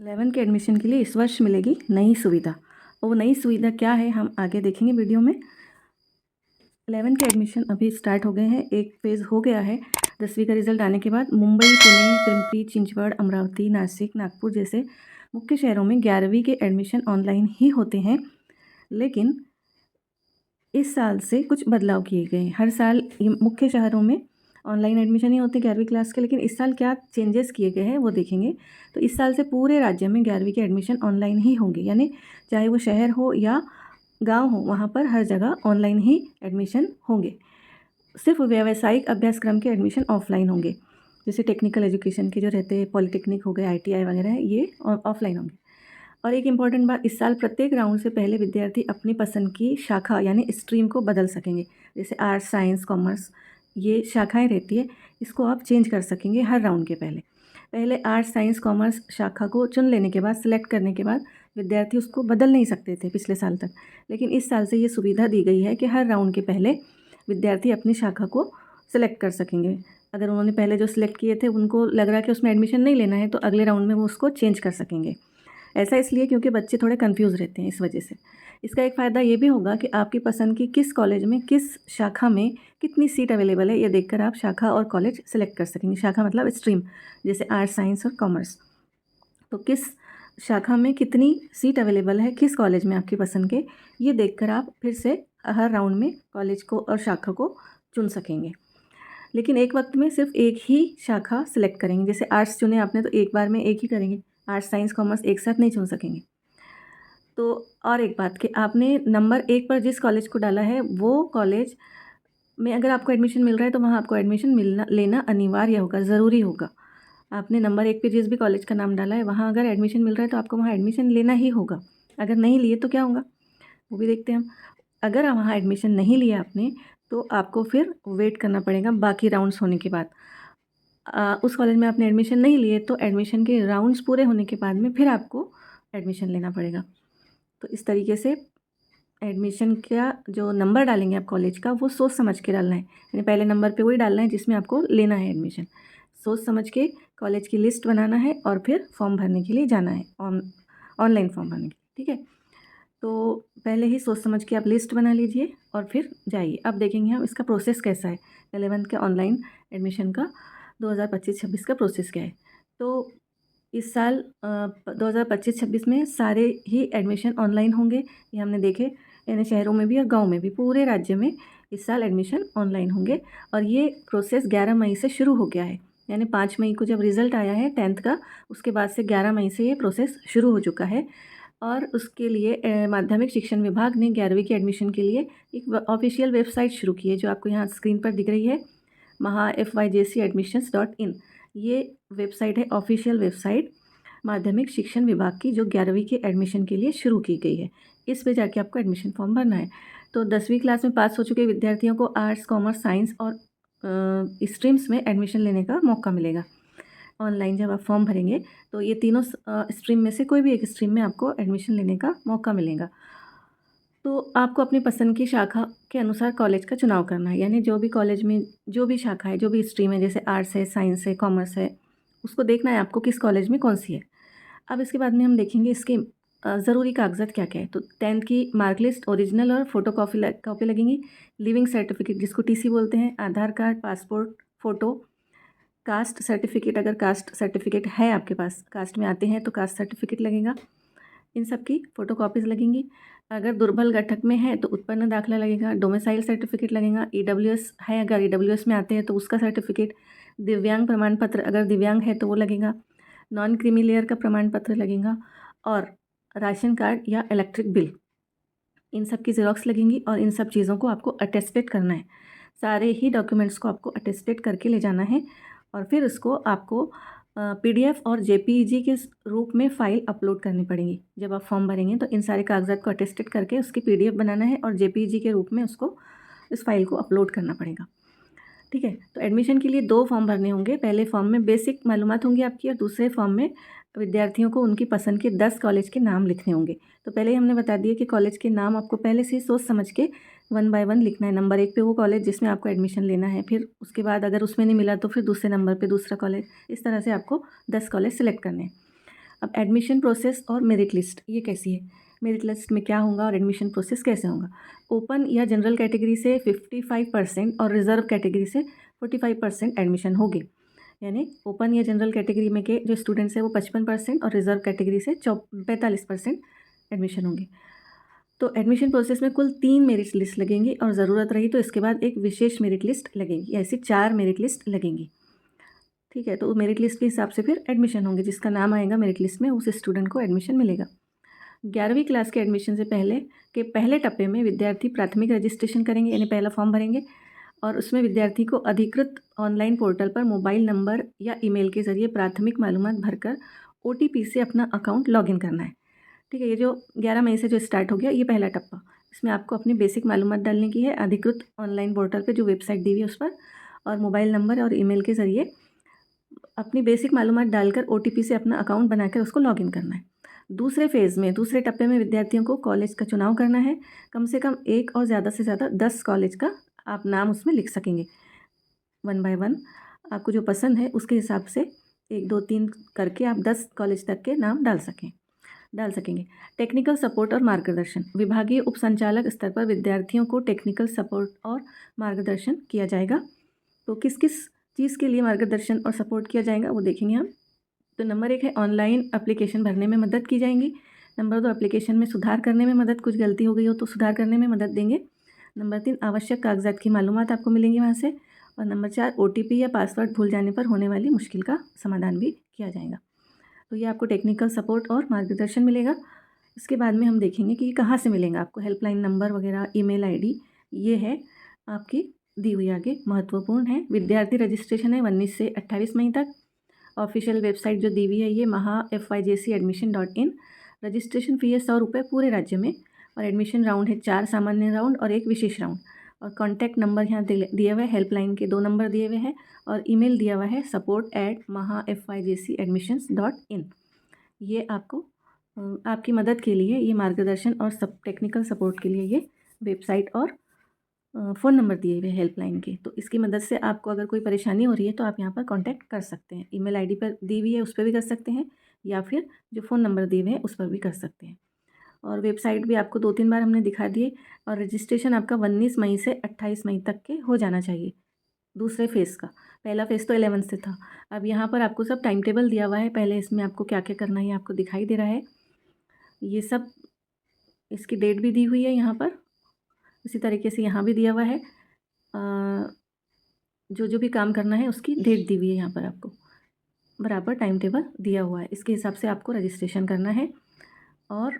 11 के एडमिशन के लिए इस वर्ष मिलेगी नई सुविधा। और वो नई सुविधा क्या है हम आगे देखेंगे वीडियो में। 11 के एडमिशन अभी स्टार्ट हो गए हैं, एक फेज़ हो गया है। 10वीं का रिजल्ट आने के बाद मुंबई, पुणे, पिंपरी चिंचवड़, अमरावती, नासिक, नागपुर जैसे मुख्य शहरों में 11वीं के एडमिशन ऑनलाइन ही होते हैं। लेकिन इस साल से कुछ बदलाव किए गए हैं। हर साल ये मुख्य शहरों में ऑनलाइन एडमिशन ही होते हैं 11वीं क्लास के, लेकिन इस साल क्या चेंजेस किए गए हैं वो देखेंगे। तो इस साल से पूरे राज्य में 11वीं के एडमिशन ऑनलाइन ही होंगे, यानी चाहे वो शहर हो या गांव हो, वहाँ पर हर जगह ऑनलाइन ही एडमिशन होंगे। सिर्फ व्यावसायिक अभ्यासक्रम के एडमिशन ऑफलाइन होंगे, जैसे टेक्निकल एजुकेशन के जो रहते हैं, पॉलिटेक्निक हो गए, ITI वगैरह है, ये ऑफलाइन होंगे। और एक इम्पॉर्टेंट बात, इस साल प्रत्येक राउंड से पहले विद्यार्थी अपनी पसंद की शाखा यानी स्ट्रीम को बदल सकेंगे। जैसे आर्ट्स, साइंस, कॉमर्स ये शाखाएं रहती है, इसको आप चेंज कर सकेंगे हर राउंड के पहले आर्ट्स, साइंस, कॉमर्स शाखा को चुन लेने के बाद, सेलेक्ट करने के बाद विद्यार्थी उसको बदल नहीं सकते थे पिछले साल तक। लेकिन इस साल से ये सुविधा दी गई है कि हर राउंड के पहले विद्यार्थी अपनी शाखा को सिलेक्ट कर सकेंगे। अगर उन्होंने पहले जो सिलेक्ट किए थे उनको लग रहा है कि उसमें एडमिशन नहीं लेना है, तो अगले राउंड में वो उसको चेंज कर सकेंगे। ऐसा इसलिए क्योंकि बच्चे थोड़े कंफ्यूज रहते हैं, इस वजह से। इसका एक फ़ायदा ये भी होगा कि आपकी पसंद की किस कॉलेज में, किस शाखा में कितनी सीट अवेलेबल है, ये देखकर आप शाखा और कॉलेज सेलेक्ट कर सकेंगे। शाखा मतलब स्ट्रीम, जैसे आर्ट्स, साइंस और कॉमर्स। तो किस शाखा में कितनी सीट अवेलेबल है, किस कॉलेज में आपकी पसंद के, ये देखकर आप फिर से हर राउंड में कॉलेज को और शाखा को चुन सकेंगे। लेकिन एक वक्त में सिर्फ एक ही शाखा सेलेक्ट करेंगे। जैसे आर्ट्स चुने आपने तो एक बार में एक ही करेंगे, आर्ट्स, साइंस, कॉमर्स एक साथ नहीं चुन सकेंगे। तो और एक बात कि आपने नंबर 1 पर जिस कॉलेज को डाला है, वो कॉलेज में अगर आपको एडमिशन मिल रहा है तो वहाँ आपको एडमिशन लेना अनिवार्य होगा, ज़रूरी होगा। आपने नंबर 1 पे जिस भी कॉलेज का नाम डाला है, वहाँ अगर एडमिशन मिल रहा है तो आपको वहाँ एडमिशन लेना ही होगा। अगर नहीं लिए तो क्या होगा, वो भी देखते हैं हम। अगर वहाँ एडमिशन नहीं लिया आपने, तो आपको फिर वेट करना पड़ेगा बाकी राउंड्स होने के बाद। उस कॉलेज में आपने एडमिशन नहीं लिए तो एडमिशन के राउंड्स पूरे होने के बाद में फिर आपको एडमिशन लेना पड़ेगा। तो इस तरीके से एडमिशन का जो नंबर डालेंगे आप कॉलेज का, वो सोच समझ के डालना है। यानी पहले नंबर पे वही डालना है जिसमें आपको लेना है एडमिशन। सोच समझ के कॉलेज की लिस्ट बनाना है और फिर फॉर्म भरने के लिए जाना है, ऑनलाइन फॉर्म भरने के लिए। ठीक है, तो पहले ही सोच समझ के आप लिस्ट बना लीजिए और फिर जाइए। अब देखेंगे हम इसका प्रोसेस कैसा है, 11th के ऑनलाइन एडमिशन का 2025-26 का प्रोसेस क्या है। तो इस साल 2025-26 में सारे ही एडमिशन ऑनलाइन होंगे, ये हमने देखे। यानी शहरों में भी और गांव में भी पूरे राज्य में इस साल एडमिशन ऑनलाइन होंगे। और ये प्रोसेस 11 मई से शुरू हो गया है। यानी 5 मई को जब रिज़ल्ट आया है 10th का, उसके बाद से 11 मई से ये प्रोसेस शुरू हो चुका है। और उसके लिए माध्यमिक शिक्षण विभाग ने 11वीं के एडमिशन के लिए एक ऑफिशियल वेबसाइट शुरू की है, जो आपको यहाँ स्क्रीन पर दिख रही है, MahaFYJCadmissions.in। ये वेबसाइट है, ऑफिशियल वेबसाइट माध्यमिक शिक्षण विभाग की, जो 11वीं के एडमिशन के लिए शुरू की गई है। इस पे जाके आपको एडमिशन फॉर्म भरना है। तो 10वीं क्लास में पास हो चुके विद्यार्थियों को आर्ट्स, कॉमर्स, साइंस और स्ट्रीम्स में एडमिशन लेने का मौका मिलेगा। ऑनलाइन जब आप फॉर्म भरेंगे तो ये तीनों स्ट्रीम में से कोई भी एक स्ट्रीम में आपको एडमिशन लेने का मौका मिलेगा। तो आपको अपनी पसंद की शाखा के अनुसार कॉलेज का चुनाव करना है। यानी जो भी कॉलेज में जो भी शाखा है, जो भी स्ट्रीम है, जैसे आर्ट्स है, साइंस है, कॉमर्स है, उसको देखना है आपको किस कॉलेज में कौन सी है। अब इसके बाद में हम देखेंगे इसके ज़रूरी कागजात क्या क्या है। तो 10th की मार्कलिस्ट ओरिजिनल और फोटो कॉपी लगेंगी। लिविंग सर्टिफिकेट जिसको TC बोलते हैं, Aadhaar card, passport photo, caste certificate, अगर कास्ट सर्टिफिकेट है आपके पास, कास्ट में आते हैं तो कास्ट सर्टिफिकेट लगेगा। इन सब की फ़ोटोकॉपीज़ लगेंगी। अगर दुर्बल घटक में है तो उत्पन्न दाखला लगेगा, डोमिसाइल सर्टिफिकेट लगेगा। EWS है, अगर EWS में आते हैं तो उसका सर्टिफिकेट, दिव्यांग प्रमाण पत्र अगर दिव्यांग है तो वो लगेगा, नॉन क्रीमी लेयर का प्रमाण पत्र लगेगा, और राशन कार्ड या इलेक्ट्रिक बिल, इन सब की ज़ेरॉक्स लगेंगी। और इन सब चीज़ों को आपको अटेस्टेड करना है। सारे ही डॉक्यूमेंट्स को आपको अटेस्टेड करके ले जाना है और फिर उसको आपको PDF और JPEG के रूप में फ़ाइल अपलोड करनी पड़ेगी। जब आप फॉर्म भरेंगे तो इन सारे कागजात को अटेस्टेड करके उसकी PDF बनाना है और JPEG के रूप में उसको, इस फाइल को अपलोड करना पड़ेगा। ठीक है, तो एडमिशन के लिए 2 फॉर्म भरने होंगे। पहले फॉर्म में बेसिक मालूमात होंगी आपकी और दूसरे फॉर्म में विद्यार्थियों को उनकी पसंद के 10 कॉलेज के नाम लिखने होंगे। तो पहले ही हमने बता दिया कि कॉलेज के नाम आपको पहले से ही सोच समझ के 1 बाय 1 लिखना है। नंबर 1 पे वो कॉलेज जिसमें आपको एडमिशन लेना है, फिर उसके बाद अगर उसमें नहीं मिला तो फिर दूसरे नंबर पे दूसरा कॉलेज, इस तरह से आपको 10 कॉलेज सेलेक्ट करने हैं। अब एडमिशन प्रोसेस और मेरिट लिस्ट ये कैसी है, मेरिट लिस्ट में क्या होगा और एडमिशन प्रोसेस कैसे होगा। ओपन या जनरल कैटेगरी से 55% और रिजर्व कैटेगरी से 45% एडमिशन होगी। यानी ओपन या जनरल कैटेगरी में के जो स्टूडेंट्स हैं वो 55% और रिजर्व कैटेगरी से 45% एडमिशन होंगे। तो एडमिशन प्रोसेस में कुल 3 मेरिट लिस्ट लगेंगी और ज़रूरत रही तो इसके बाद एक विशेष मेरिट लिस्ट लगेगी। ऐसी 4 मेरिट लिस्ट लगेंगी। ठीक है, तो मेरिट लिस्ट के हिसाब से फिर एडमिशन होंगे। जिसका नाम आएगा मेरिट लिस्ट में उस स्टूडेंट को एडमिशन मिलेगा। 11वीं क्लास के एडमिशन से पहले टप्पे में विद्यार्थी प्राथमिक रजिस्ट्रेशन करेंगे, यानी पहला फॉर्म भरेंगे और उसमें विद्यार्थी को अधिकृत ऑनलाइन पोर्टल पर मोबाइल नंबर या ईमेल के ज़रिए प्राथमिक मालूमात भरकर OTP से अपना अकाउंट लॉगिन करना है। ठीक है, ये जो 11 मई से जो स्टार्ट हो गया ये पहला टप्पा। इसमें आपको अपनी बेसिक मालूमात डालने की है अधिकृत ऑनलाइन पोर्टल पे जो वेबसाइट दी हुई है उस पर, और मोबाइल नंबर और ईमेल के ज़रिए अपनी बेसिक मालूमात डालकर OTP से अपना अकाउंट बनाकर उसको लॉगिन करना है। दूसरे टप्पे में विद्यार्थियों को कॉलेज का चुनाव करना है। कम से कम एक और ज़्यादा से ज़्यादा 10 कॉलेज का आप नाम उसमें लिख सकेंगे। 1 बाय 1 आपको जो पसंद है उसके हिसाब से 1 2 3 करके आप 10 कॉलेज तक के नाम डाल सकेंगे। टेक्निकल सपोर्ट और मार्गदर्शन। विभागीय उप संचालक स्तर पर विद्यार्थियों को टेक्निकल सपोर्ट और मार्गदर्शन किया जाएगा। तो किस किस चीज़ के लिए मार्गदर्शन और सपोर्ट किया जाएगा वो देखेंगे हम। तो नंबर 1 है ऑनलाइन एप्लीकेशन भरने में मदद की जाएगी। नंबर 2 एप्लीकेशन में सुधार करने में मदद, कुछ गलती हो गई हो तो सुधार करने में मदद देंगे। नंबर 3 आवश्यक कागजात की मालूमात आपको मिलेंगी वहाँ से। और नंबर 4 OTP या पासवर्ड भूल जाने पर होने वाली मुश्किल का समाधान भी किया जाएगा। तो ये आपको टेक्निकल सपोर्ट और मार्गदर्शन मिलेगा। इसके बाद में हम देखेंगे कि ये कहाँ से मिलेगा आपको। हेल्पलाइन नंबर वगैरह, ईमेल ID ये है आपकी दी हुई आगे, महत्वपूर्ण है। विद्यार्थी रजिस्ट्रेशन है 19 से 28 मई तक। ऑफिशियल वेबसाइट जो दी हुई है ये maha.fyjc.admission.in। रजिस्ट्रेशन फ़ी है 100 रुपये पूरे राज्य में। और एडमिशन राउंड है 4 सामान्य राउंड और 1 विशेष राउंड। और कॉन्टैक्ट नंबर यहाँ दिए हुए, हेल्पलाइन के 2 नंबर दिए हुए हैं और ईमेल दिया हुआ है support@maha.fyjc.admissions.in। ये आपको आपकी मदद के लिए, ये मार्गदर्शन और सब टेक्निकल सपोर्ट के लिए ये वेबसाइट और फ़ोन नंबर दिए हुए हेल्पलाइन के। तो इसकी मदद से आपको अगर कोई परेशानी हो रही है तो आप यहाँ पर कांटेक्ट कर सकते हैं। ईमेल ID पर दी हुई है उस पर भी कर सकते हैं या फिर जो फ़ोन नंबर दिए हुए हैं उस पर भी कर सकते हैं। और वेबसाइट भी आपको 2-3 बार हमने दिखा दिए। और रजिस्ट्रेशन आपका 19 मई से 28 मई तक के हो जाना चाहिए दूसरे फ़ेज़ का। पहला फ़ेज़ तो 11 से था। अब यहाँ पर आपको सब टाइम टेबल दिया हुआ है। पहले इसमें आपको क्या क्या करना है ये आपको दिखाई दे रहा है। ये सब इसकी डेट भी दी हुई है यहाँ पर। इसी तरीके से यहाँ भी दिया हुआ है जो जो भी काम करना है उसकी डेट दी हुई है यहाँ पर आपको बराबर टाइम टेबल दिया हुआ है। इसके हिसाब से आपको रजिस्ट्रेशन करना है। और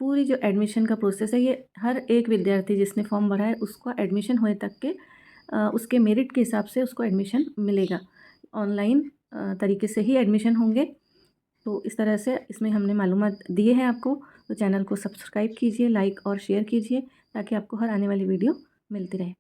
पूरी जो एडमिशन का प्रोसेस है ये हर एक विद्यार्थी जिसने फॉर्म भरा है उसको एडमिशन होने तक के उसके मेरिट के हिसाब से उसको एडमिशन मिलेगा। ऑनलाइन तरीके से ही एडमिशन होंगे। तो इस तरह से इसमें हमने मालूमात दिए हैं आपको। तो चैनल को सब्सक्राइब कीजिए, लाइक और शेयर कीजिए ताकि आपको हर आने वाली वीडियो मिलती रहे।